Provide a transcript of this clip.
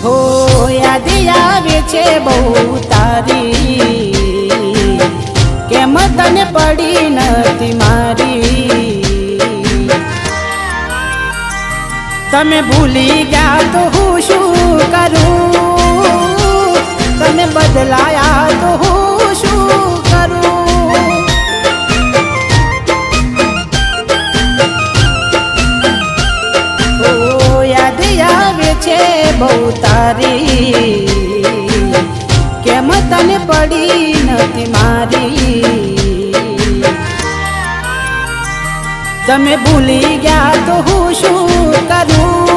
હો યાદ આવે છે બહુ તારી, કેમ તને પડી નથી મારી। તમે ભૂલી ગયા તો હું શું કરું, તમે બદલાયા તો હું શું કરું। ઓ યાદ આવે છે બહુ તારી, કેમ તને પડી નથી મારી। તમે ભૂલી ગયા તો હું શું કરું,